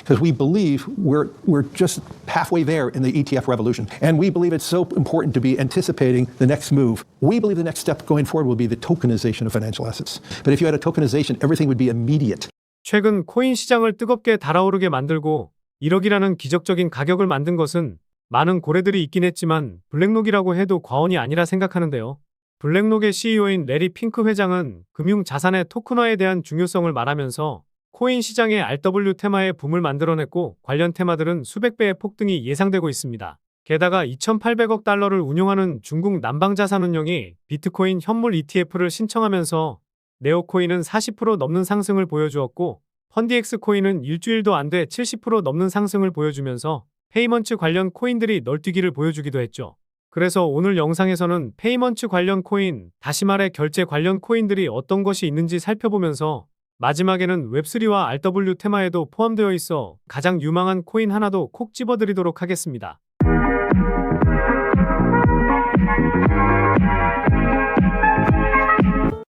because we believe we're just halfway there in the ETF revolution. And we believe it's so important to be anticipating the next move. We believe the next step going forward will be the tokenization of financial assets. But if you had a tokenization, everything would be immediate. 최근 코인 시장을 뜨겁게 달아오르게 만들고 1억이라는 기적적인 가격을 만든 것은 많은 고래들이 있긴 했지만 블랙록이라고 해도 과언이 아니라 생각하는데요. 블랙록의 CEO인 레리 핑크 회장은 금융 자산의 토큰화에 대한 중요성을 말하면서 코인 시장의 RW 테마의 붐을 만들어냈고 관련 테마들은 수백 배의 폭등이 예상되고 있습니다. 게다가 2,800억 달러를 운용하는 중국 남방자산운용이 비트코인 현물 ETF를 신청하면서 네오코인은 40% 넘는 상승을 보여주었고 펀디엑스 코인은 일주일도 안 돼 70% 넘는 상승을 보여주면서 페이먼츠 관련 코인들이 널뛰기를 보여주기도 했죠. 그래서 오늘 영상에서는 페이먼츠 관련 코인, 다시 말해 결제 관련 코인들이 어떤 것이 있는지 살펴보면서 마지막에는 웹3와 RW 테마에도 포함되어 있어 가장 유망한 코인 하나도 콕 집어드리도록 하겠습니다.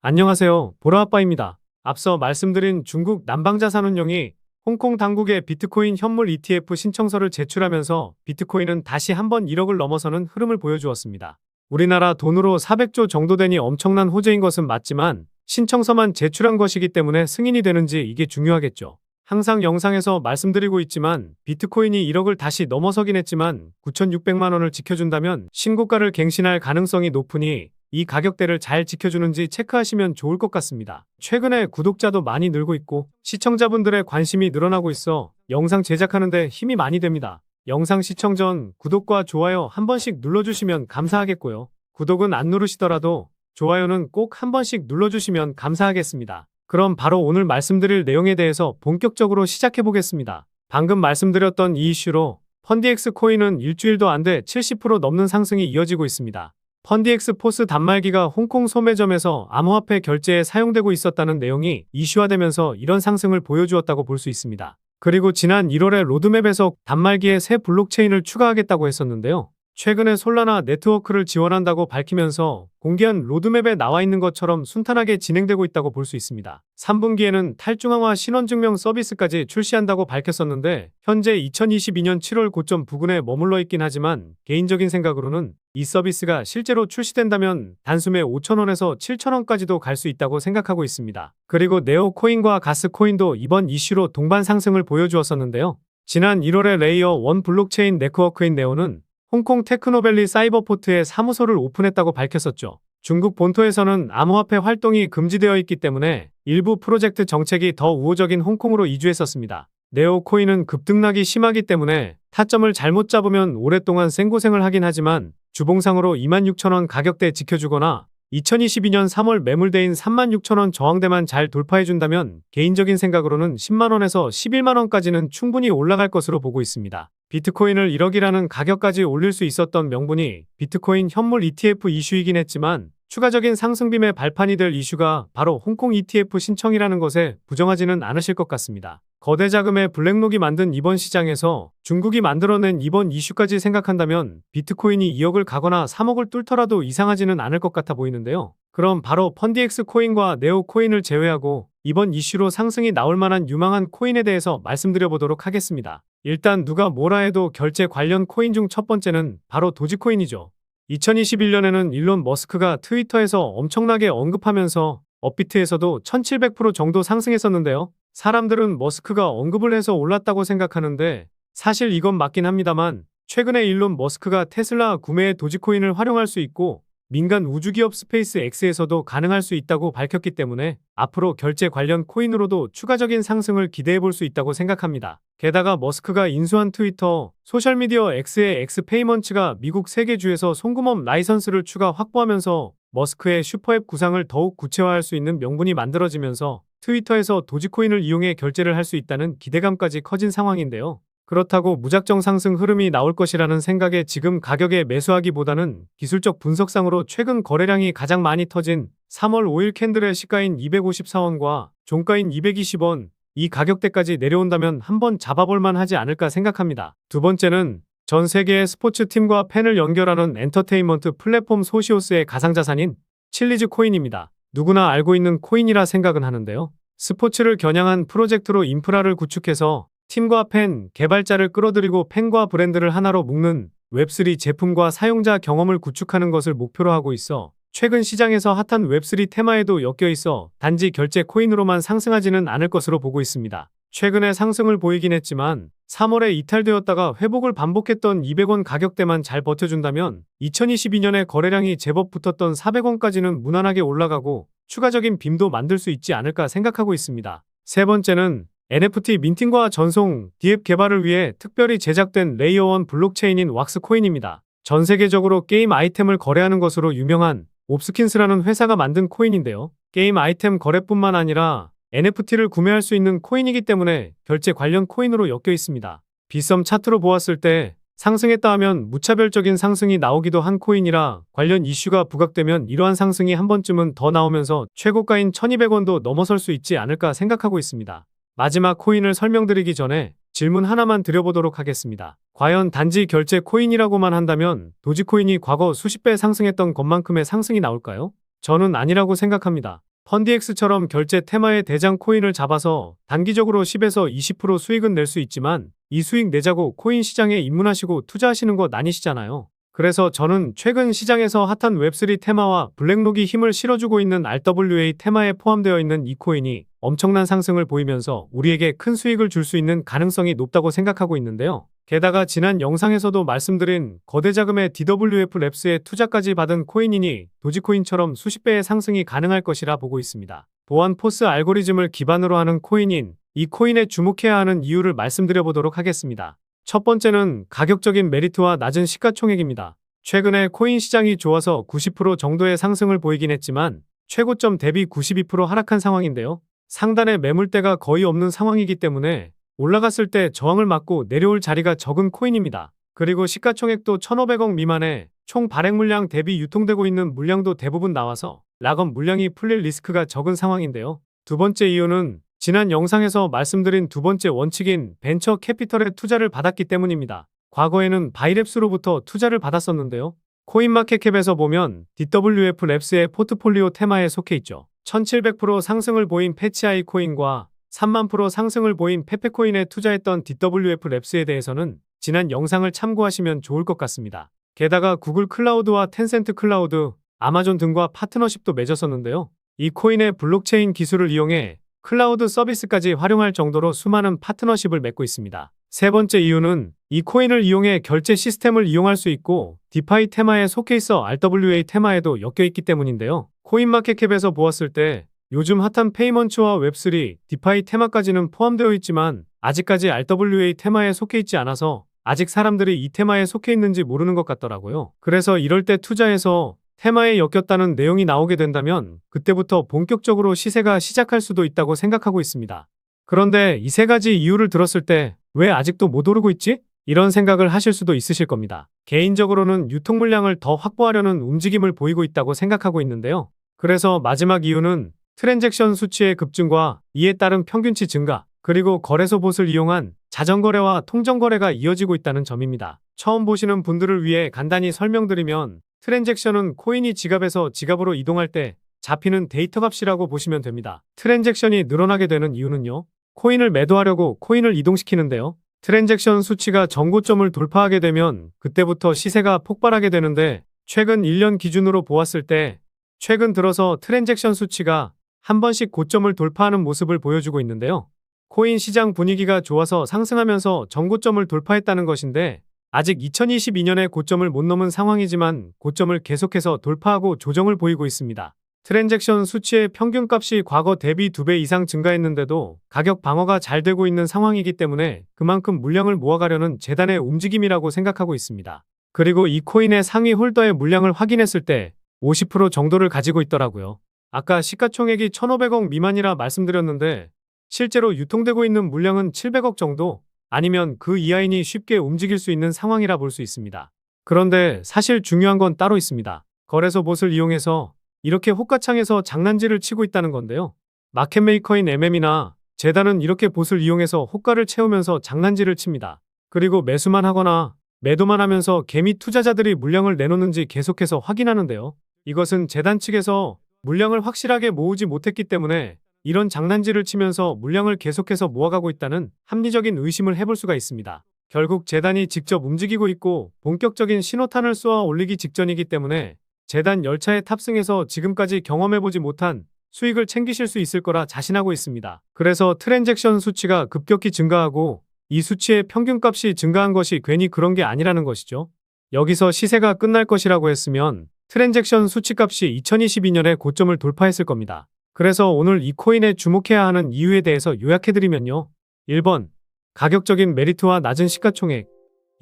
안녕하세요. 보라아빠입니다. 앞서 말씀드린 중국 남방자산운용이 홍콩 당국에 비트코인 현물 ETF 신청서를 제출하면서 비트코인은 다시 한번 1억을 넘어서는 흐름을 보여주었습니다. 우리나라 돈으로 400조 정도 되니 엄청난 호재인 것은 맞지만 신청서만 제출한 것이기 때문에 승인이 되는지 이게 중요하겠죠. 항상 영상에서 말씀드리고 있지만 비트코인이 1억을 다시 넘어서긴 했지만 9,600만 원을 지켜준다면 신고가를 갱신할 가능성이 높으니 이 가격대를 잘 지켜주는지 체크하시면 좋을 것 같습니다. 최근에 구독자도 많이 늘고 있고 시청자분들의 관심이 늘어나고 있어 영상 제작하는 데 힘이 많이 됩니다. 영상 시청 전 구독과 좋아요 한 번씩 눌러주시면 감사하겠고요. 구독은 안 누르시더라도 좋아요는 꼭 한 번씩 눌러주시면 감사하겠습니다. 그럼 바로 오늘 말씀드릴 내용에 대해서 본격적으로 시작해보겠습니다. 방금 말씀드렸던 이 이슈로 펀디엑스 코인은 일주일도 안 돼 70% 넘는 상승이 이어지고 있습니다. 펀디엑스 포스 단말기가 홍콩 소매점에서 암호화폐 결제에 사용되고 있었다는 내용이 이슈화되면서 이런 상승을 보여주었다고 볼 수 있습니다. 그리고 지난 1월에 로드맵에서 단말기에 새 블록체인을 추가하겠다고 했었는데요. 최근에 솔라나 네트워크를 지원한다고 밝히면서 공개한 로드맵에 나와 있는 것처럼 순탄하게 진행되고 있다고 볼 수 있습니다. 3분기에는 탈중앙화 신원증명 서비스까지 출시한다고 밝혔었는데 현재 2022년 7월 고점 부근에 머물러 있긴 하지만 개인적인 생각으로는 이 서비스가 실제로 출시된다면 단숨에 5,000원에서 7,000원까지도 갈 수 있다고 생각하고 있습니다. 그리고 네오코인과 가스코인도 이번 이슈로 동반 상승을 보여주었었는데요. 지난 1월에 레이어 1 블록체인 네트워크인 네오는 홍콩 테크노밸리 사이버포트에 사무소를 오픈했다고 밝혔었죠. 중국 본토에서는 암호화폐 활동이 금지되어 있기 때문에 일부 프로젝트 정책이 더 우호적인 홍콩으로 이주했었습니다. 네오코인은 급등락이 심하기 때문에 타점을 잘못 잡으면 오랫동안 생고생을 하긴 하지만 주봉상으로 26,000원 가격대 지켜주거나 2022년 3월 매물대인 36,000원 저항대만 잘 돌파해준다면 개인적인 생각으로는 10만원에서 11만원까지는 충분히 올라갈 것으로 보고 있습니다. 비트코인을 1억이라는 가격까지 올릴 수 있었던 명분이 비트코인 현물 ETF 이슈이긴 했지만 추가적인 상승빔의 발판이 될 이슈가 바로 홍콩 ETF 신청이라는 것에 부정하지는 않으실 것 같습니다. 거대 자금의 블랙록이 만든 이번 시장에서 중국이 만들어낸 이번 이슈까지 생각한다면 비트코인이 2억을 가거나 3억을 뚫더라도 이상하지는 않을 것 같아 보이는데요. 그럼 바로 펀디엑스 코인과 네오 코인을 제외하고 이번 이슈로 상승이 나올 만한 유망한 코인에 대해서 말씀드려보도록 하겠습니다. 일단 누가 뭐라 해도 결제 관련 코인 중 첫 번째는 바로 도지코인이죠. 2021년에는 일론 머스크가 트위터에서 엄청나게 언급하면서 업비트에서도 1700% 정도 상승했었는데요. 사람들은 머스크가 언급을 해서 올랐다고 생각하는데 사실 이건 맞긴 합니다만 최근에 일론 머스크가 테슬라 구매에 도지코인을 활용할 수 있고 민간 우주기업 스페이스 X에서도 가능할 수 있다고 밝혔기 때문에 앞으로 결제 관련 코인으로도 추가적인 상승을 기대해 볼 수 있다고 생각합니다. 게다가 머스크가 인수한 트위터, 소셜미디어 X의 X페이먼츠가 미국 세계주에서 송금업 라이선스를 추가 확보하면서 머스크의 슈퍼앱 구상을 더욱 구체화할 수 있는 명분이 만들어지면서 트위터에서 도지코인을 이용해 결제를 할 수 있다는 기대감까지 커진 상황인데요. 그렇다고 무작정 상승 흐름이 나올 것이라는 생각에 지금 가격에 매수하기보다는 기술적 분석상으로 최근 거래량이 가장 많이 터진 3월 5일 캔들의 시가인 254원과 종가인 220원, 이 가격대까지 내려온다면 한번 잡아볼만 하지 않을까 생각합니다. 두 번째는 전 세계의 스포츠팀과 팬을 연결하는 엔터테인먼트 플랫폼 소시오스의 가상자산인 칠리즈 코인입니다. 누구나 알고 있는 코인이라 생각은 하는데요. 스포츠를 겨냥한 프로젝트로 인프라를 구축해서 팀과 팬, 개발자를 끌어들이고 팬과 브랜드를 하나로 묶는 웹3 제품과 사용자 경험을 구축하는 것을 목표로 하고 있어 최근 시장에서 핫한 웹3 테마에도 엮여 있어 단지 결제 코인으로만 상승하지는 않을 것으로 보고 있습니다. 최근에 상승을 보이긴 했지만 3월에 이탈되었다가 회복을 반복했던 200원 가격대만 잘 버텨준다면 2022년에 거래량이 제법 붙었던 400원까지는 무난하게 올라가고 추가적인 빔도 만들 수 있지 않을까 생각하고 있습니다. 세 번째는 NFT 민팅과 전송, 디앱 개발을 위해 특별히 제작된 레이어 1 블록체인인 왁스코인입니다. 전 세계적으로 게임 아이템을 거래하는 것으로 유명한 옵스킨스라는 회사가 만든 코인인데요. 게임 아이템 거래뿐만 아니라 NFT를 구매할 수 있는 코인이기 때문에 결제 관련 코인으로 엮여 있습니다. 빗썸 차트로 보았을 때 상승했다 하면 무차별적인 상승이 나오기도 한 코인이라 관련 이슈가 부각되면 이러한 상승이 한 번쯤은 더 나오면서 최고가인 1200원도 넘어설 수 있지 않을까 생각하고 있습니다. 마지막 코인을 설명드리기 전에 질문 하나만 드려보도록 하겠습니다. 과연 단지 결제 코인이라고만 한다면 도지코인이 과거 수십 배 상승했던 것만큼의 상승이 나올까요? 저는 아니라고 생각합니다. 펀디엑스처럼 결제 테마의 대장 코인을 잡아서 단기적으로 10에서 20% 수익은 낼 수 있지만 이 수익 내자고 코인 시장에 입문하시고 투자하시는 것 아니시잖아요. 그래서 저는 최근 시장에서 핫한 웹3 테마와 블랙록이 힘을 실어주고 있는 RWA 테마에 포함되어 있는 이 코인이 엄청난 상승을 보이면서 우리에게 큰 수익을 줄 수 있는 가능성이 높다고 생각하고 있는데요. 게다가 지난 영상에서도 말씀드린 거대 자금의 DWF 랩스에 투자까지 받은 코인이니 도지코인처럼 수십 배의 상승이 가능할 것이라 보고 있습니다. 보안 포스 알고리즘을 기반으로 하는 코인인 이 코인에 주목해야 하는 이유를 말씀드려 보도록 하겠습니다. 첫 번째는 가격적인 메리트와 낮은 시가총액입니다. 최근에 코인 시장이 좋아서 90% 정도의 상승을 보이긴 했지만 최고점 대비 92% 하락한 상황인데요. 상단에 매물대가 거의 없는 상황이기 때문에 올라갔을 때 저항을 맞고 내려올 자리가 적은 코인입니다. 그리고 시가총액도 1,500억 미만에 총 발행 물량 대비 유통되고 있는 물량도 대부분 나와서 락업 물량이 풀릴 리스크가 적은 상황인데요. 두 번째 이유는 지난 영상에서 말씀드린 두 번째 원칙인 벤처 캐피털의 투자를 받았기 때문입니다. 과거에는 바이랩스로부터 투자를 받았었는데요. 코인마켓캡에서 보면 DWF 랩스의 포트폴리오 테마에 속해 있죠. 1700% 상승을 보인 패치아이 코인과 3만% 상승을 보인 페페코인에 투자했던 DWF 랩스에 대해서는 지난 영상을 참고하시면 좋을 것 같습니다. 게다가 구글 클라우드와 텐센트 클라우드, 아마존 등과 파트너십도 맺었었는데요. 이 코인의 블록체인 기술을 이용해 클라우드 서비스까지 활용할 정도로 수많은 파트너십을 맺고 있습니다. 세 번째 이유는 이 코인을 이용해 결제 시스템을 이용할 수 있고 디파이 테마에 속해 있어 RWA 테마에도 엮여 있기 때문인데요. 코인마켓캡에서 보았을 때 요즘 핫한 페이먼츠와 웹3, 디파이 테마까지는 포함되어 있지만 아직까지 RWA 테마에 속해 있지 않아서 아직 사람들이 이 테마에 속해 있는지 모르는 것 같더라고요. 그래서 이럴 때 투자해서 테마에 엮였다는 내용이 나오게 된다면 그때부터 본격적으로 시세가 시작할 수도 있다고 생각하고 있습니다. 그런데 이 세 가지 이유를 들었을 때 왜 아직도 못 오르고 있지? 이런 생각을 하실 수도 있으실 겁니다. 개인적으로는 유통 물량을 더 확보하려는 움직임을 보이고 있다고 생각하고 있는데요. 그래서 마지막 이유는 트랜잭션 수치의 급증과 이에 따른 평균치 증가, 그리고 거래소 봇을 이용한 자전거래와 통정거래가 이어지고 있다는 점입니다. 처음 보시는 분들을 위해 간단히 설명드리면 트랜잭션은 코인이 지갑에서 지갑으로 이동할 때 잡히는 데이터 값이라고 보시면 됩니다. 트랜잭션이 늘어나게 되는 이유는요. 코인을 매도하려고 코인을 이동시키는데요. 트랜잭션 수치가 정고점을 돌파하게 되면 그때부터 시세가 폭발하게 되는데 최근 1년 기준으로 보았을 때 최근 들어서 트랜잭션 수치가 한 번씩 고점을 돌파하는 모습을 보여주고 있는데요. 코인 시장 분위기가 좋아서 상승하면서 정고점을 돌파했다는 것인데 아직 2022년에 고점을 못 넘은 상황이지만 고점을 계속해서 돌파하고 조정을 보이고 있습니다. 트랜잭션 수치의 평균값이 과거 대비 2배 이상 증가했는데도 가격 방어가 잘 되고 있는 상황이기 때문에 그만큼 물량을 모아가려는 재단의 움직임이라고 생각하고 있습니다. 그리고 이 코인의 상위 홀더의 물량을 확인했을 때 50% 정도를 가지고 있더라고요. 아까 시가총액이 1,500억 미만이라 말씀드렸는데 실제로 유통되고 있는 물량은 700억 정도, 아니면 그 이하이니 쉽게 움직일 수 있는 상황이라 볼 수 있습니다. 그런데 사실 중요한 건 따로 있습니다. 거래소 봇을 이용해서 이렇게 호가창에서 장난질을 치고 있다는 건데요. 마켓메이커인 MM이나 재단은 이렇게 봇을 이용해서 호가를 채우면서 장난질을 칩니다. 그리고 매수만 하거나 매도만 하면서 개미 투자자들이 물량을 내놓는지 계속해서 확인하는데요. 이것은 재단 측에서 물량을 확실하게 모으지 못했기 때문에 이런 장난질을 치면서 물량을 계속해서 모아가고 있다는 합리적인 의심을 해볼 수가 있습니다. 결국 재단이 직접 움직이고 있고 본격적인 신호탄을 쏘아 올리기 직전이기 때문에 재단 열차에 탑승해서 지금까지 경험해보지 못한 수익을 챙기실 수 있을 거라 자신하고 있습니다. 그래서 트랜잭션 수치가 급격히 증가하고 이 수치의 평균값이 증가한 것이 괜히 그런 게 아니라는 것이죠. 여기서 시세가 끝날 것이라고 했으면 트랜잭션 수치값이 2022년에 고점을 돌파했을 겁니다. 그래서 오늘 이 코인에 주목해야 하는 이유에 대해서 요약해드리면요. 1번, 가격적인 메리트와 낮은 시가총액.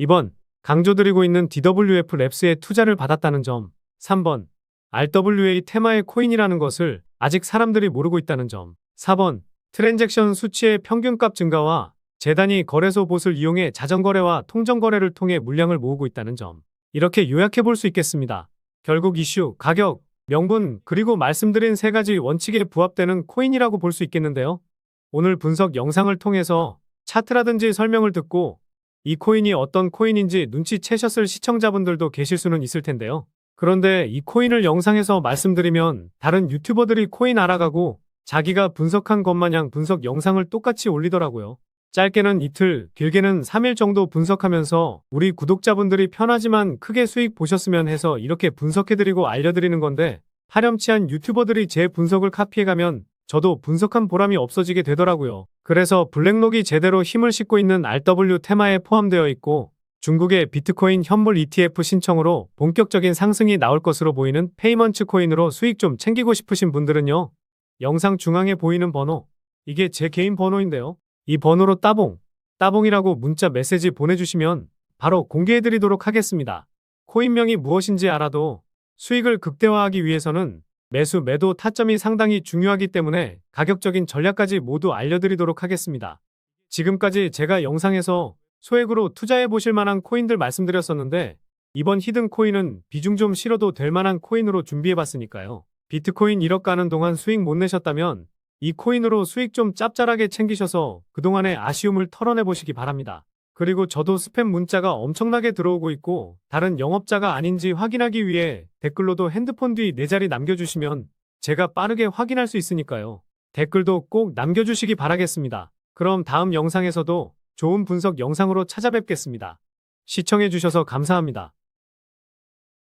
2번, 강조드리고 있는 DWF 랩스에 투자를 받았다는 점. 3번, RWA 테마의 코인이라는 것을 아직 사람들이 모르고 있다는 점. 4번, 트랜잭션 수치의 평균값 증가와 재단이 거래소 봇을 이용해 자전거래와 통정거래를 통해 물량을 모으고 있다는 점. 이렇게 요약해볼 수 있겠습니다. 결국 이슈, 가격, 명분, 그리고 말씀드린 세 가지 원칙에 부합되는 코인이라고 볼 수 있겠는데요. 오늘 분석 영상을 통해서 차트라든지 설명을 듣고 이 코인이 어떤 코인인지 눈치채셨을 시청자분들도 계실 수는 있을 텐데요. 그런데 이 코인을 영상에서 말씀드리면 다른 유튜버들이 코인 알아가고 자기가 분석한 것 마냥 분석 영상을 똑같이 올리더라고요. 짧게는 이틀, 길게는 3일 정도 분석하면서 우리 구독자분들이 편하지만 크게 수익 보셨으면 해서 이렇게 분석해드리고 알려드리는 건데 파렴치한 유튜버들이 제 분석을 카피해가면 저도 분석한 보람이 없어지게 되더라고요. 그래서 블랙록이 제대로 힘을 싣고 있는 RW 테마에 포함되어 있고 중국의 비트코인 현물 ETF 신청으로 본격적인 상승이 나올 것으로 보이는 페이먼츠 코인으로 수익 좀 챙기고 싶으신 분들은요. 영상 중앙에 보이는 번호, 이게 제 개인 번호인데요. 이 번호로 따봉이라고 문자 메시지 보내주시면 바로 공개해드리도록 하겠습니다. 코인명이 무엇인지 알아도 수익을 극대화하기 위해서는 매수, 매도 타점이 상당히 중요하기 때문에 가격적인 전략까지 모두 알려드리도록 하겠습니다. 지금까지 제가 영상에서 소액으로 투자해보실 만한 코인들 말씀드렸었는데 이번 히든 코인은 비중 좀 실어도 될 만한 코인으로 준비해봤으니까요. 비트코인 1억 가는 동안 수익 못 내셨다면 이 코인으로 수익 좀 짭짤하게 챙기셔서 그동안의 아쉬움을 털어내보시기 바랍니다. 그리고 저도 스팸 문자가 엄청나게 들어오고 있고 다른 영업자가 아닌지 확인하기 위해 댓글로도 핸드폰 뒤 4자리 남겨주시면 제가 빠르게 확인할 수 있으니까요. 댓글도 꼭 남겨주시기 바라겠습니다. 그럼 다음 영상에서도 좋은 분석 영상으로 찾아뵙겠습니다. 시청해주셔서 감사합니다.